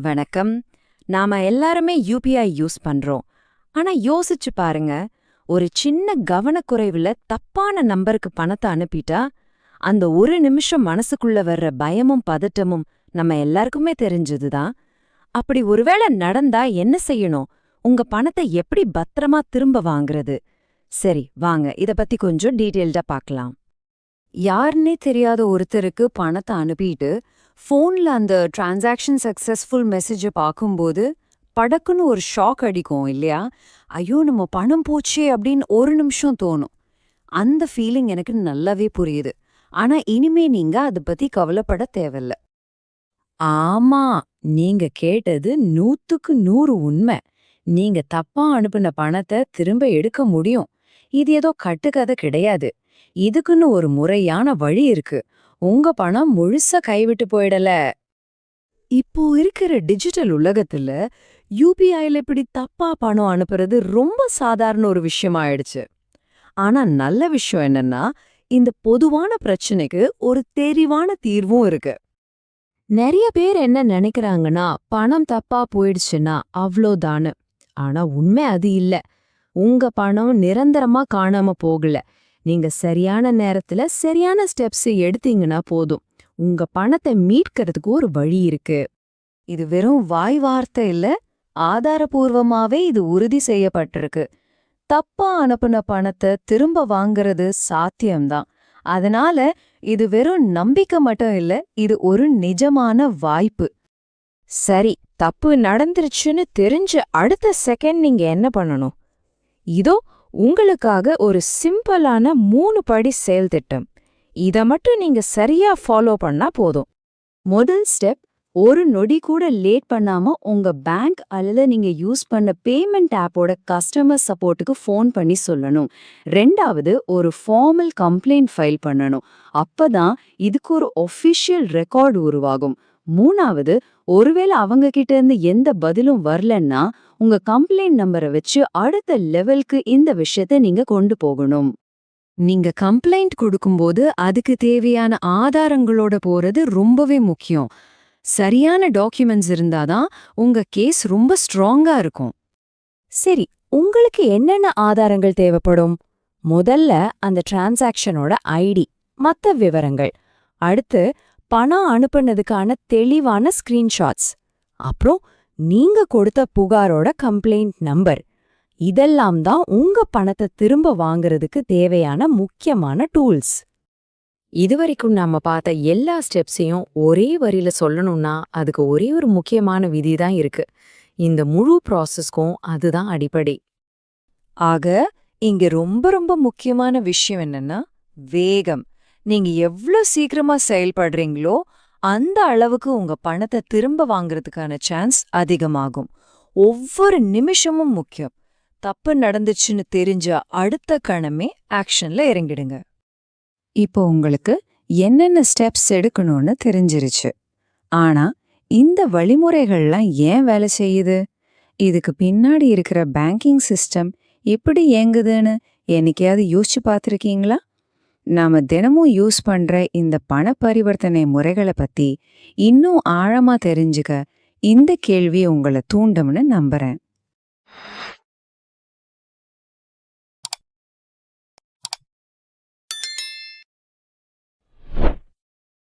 வணக்கம். நாம எல்லாருமே யூபிஐ யூஸ் பண்றோம். ஆனா யோசிச்சு பாருங்க, ஒரு சின்ன கவனக்குறைவுல தப்பான நம்பருக்கு பணத்தை அனுப்பிட்டா, அந்த ஒரு நிமிஷம் மனசுக்குள்ள வர்ற பயமும் பதட்டமும் நம்ம எல்லாருக்குமே தெரிஞ்சதுதான். அப்படி ஒருவேளை நடந்தா என்ன செய்யணும்? உங்க பணத்தை எப்படி பத்திரமா திரும்ப வாங்குறது? சரி, வாங்க இத பத்தி கொஞ்சம் டீட்டெயில்டா பார்க்கலாம். யாருன்னே தெரியாத ஒருத்தருக்கு பணத்தை அனுப்பிட்டு ஃபோன்ல அந்த டிரான்சாக்ஷன் சக்சஸ்ஃபுல் மெசேஜை பார்க்கும்போது படக்குன்னு ஒரு ஷாக் அடிக்கும் இல்லையா? ஐயோ, நம்ம பணம் போச்சே அப்படின்னு ஒரு நிமிஷம் தோணும். அந்த ஃபீலிங் எனக்கு நல்லாவே புரியுது. ஆனா இனிமே நீங்க அதை பத்தி கவலைப்பட தேவையில்ல. ஆமா, நீங்க கேட்டது 100க்கு 100 உண்மை. நீங்க தப்பா அனுப்புன பணத்தை திரும்ப எடுக்க முடியும். இது ஏதோ கட்டுக்கதை கிடையாது. இதுக்குன்னு ஒரு முறையான வழி இருக்கு. உங்க பணம் முழுசா கைவிட்டு போயிடல. இப்போ இருக்கிற டிஜிட்டல் உலகத்துல யூபிஐல இப்படி தப்பா பணம் அனுப்புறது ரொம்ப சாதாரண ஒரு விஷயம் ஆயிடுச்சு. ஆனா நல்ல விஷயம் என்னன்னா, இந்த பொதுவான பிரச்சனைக்கு ஒரு தெரிவான தீர்வும் இருக்கு. நிறைய பேர் என்ன நினைக்கிறாங்கன்னா, பணம் தப்பா போயிடுச்சுன்னா அவ்ளோதானு. ஆனா உண்மை அது இல்ல. உங்க பணம் நிரந்தரமா காணாம போகல. நீங்க சரியான நேரத்துல சரியான ஸ்டெப்ஸ் எடுத்தீங்கன்னா போதும். உங்க பணத்தை மீட்கிறதுக்கு ஒரு வழி இருக்கு. இது வெறும் வாய் வார்த்தை இல்ல, ஆதாரபூர்வமாவே இது உறுதி செய்யப்பட்டிருக்கு. தப்பா அனுப்புன பணத்தை திரும்ப வாங்குறது சாத்தியம்தான். அதனால இது வெறும் நம்பிக்கை மட்டும் இல்ல, இது ஒரு நிஜமான வாய்ப்பு. சரி, தப்பு நடந்துருச்சுன்னு தெரிஞ்ச அடுத்த செகண்ட் நீங்க என்ன பண்ணணும்? இதோ உங்களுக்காக ஒரு சிம்பிளான 3 படி செயல் திட்டம். இத மட்டும் நீங்க சரியா ஃபாலோ பண்ணா போதும். முதல் ஸ்டெப், ஒரு நொடி கூட லேட் பண்ணாம உங்க பேங்க் அல்லது நீங்க யூஸ் பண்ண பேமெண்ட் ஆப்போட கஸ்டமர் சப்போர்ட்டுக்கு ஃபோன் பண்ணி சொல்லணும். ரெண்டாவது, ஒரு ஃபார்மல் கம்ப்ளைண்ட் ஃபைல் பண்ணணும். அப்பதான் இதுக்கு ஒரு ஒஃபிஷியல் ரெக்கார்டு உருவாகும். மூணாவது, ஒருவேளை அவங்க கிட்ட இருந்து எந்த பதிலும் வரலன்னா உங்க கம்ப்ளைண்ட் நம்பரை வச்சு அடுத்த லெவலுக்கு இந்த விஷயத்தை நீங்க கொண்டு போகணும். நீங்க கம்ப்ளைண்ட் கொடுக்கும்போது அதுக்கு தேவையான ஆதாரங்களோட போறது ரொம்பவே முக்கியம். சரியான டாக்குமெண்ட்ஸ் இருந்தாதான் உங்க கேஸ் ரொம்ப ஸ்ட்ராங்கா இருக்கும். சரி, உங்களுக்கு என்னென்ன ஆதாரங்கள் தேவைப்படும்? முதல்ல அந்த டிரான்சாக்ஷனோட ஐடி, மத்த விவரங்கள். அடுத்து பணம் அனுப்புனதுக்கான தெளிவான ஸ்கிரீன்ஷாட்ஸ். அப்புறம் நீங்க கொடுத்த புகாரோட கம்ப்ளைண்ட் நம்பர். இதெல்லாம் தான் உங்க பணத்தை திரும்ப வாங்குறதுக்கு தேவையான முக்கியமான டூல்ஸ். இதுவரைக்கும் நாம பார்த்த எல்லா ஸ்டெப்ஸையும் ஒரே வரியில சொல்லணும்னா அதுக்கு ஒரே ஒரு முக்கியமான விதி தான் இருக்கு. இந்த முழு ப்ராசஸ்க்கும் அதுதான் அடிப்படை. ஆக, இங்க ரொம்ப ரொம்ப முக்கியமான விஷயம் என்னன்னா வேகம். நீங்க எவ்ளோ சீக்கிரமா செயல்படுறீங்களோ அந்த அளவுக்கு உங்க பணத்தை திரும்ப வாங்குறதுக்கான சான்ஸ் அதிகமாகும். ஒவ்வொரு நிமிஷமும் முக்கியம். தப்பு நடந்துச்சுன்னு தெரிஞ்ச அடுத்த கணமே ஆக்ஷன்ல இறங்கிடுங்க. இப்போ உங்களுக்கு என்னென்ன ஸ்டெப்ஸ் எடுக்கணும்னு தெரிஞ்சிருச்சு. ஆனா இந்த வழிமுறைகள்லாம் ஏன் வேலை செய்யுது? இதுக்கு பின்னாடி இருக்கிற பேங்கிங் சிஸ்டம் எப்படி இயங்குதுன்னு என்னைக்காவது யோசிச்சு பார்த்திருக்கீங்களா? நாம தினமும் யூஸ் பண்ற இந்த பண பரிவர்த்தனை முறைகளை பத்தி இன்னும் ஆழமா தெரிஞ்சுக்க இந்த கேள்வி உங்களை தூண்டும்னு நம்புறேன்.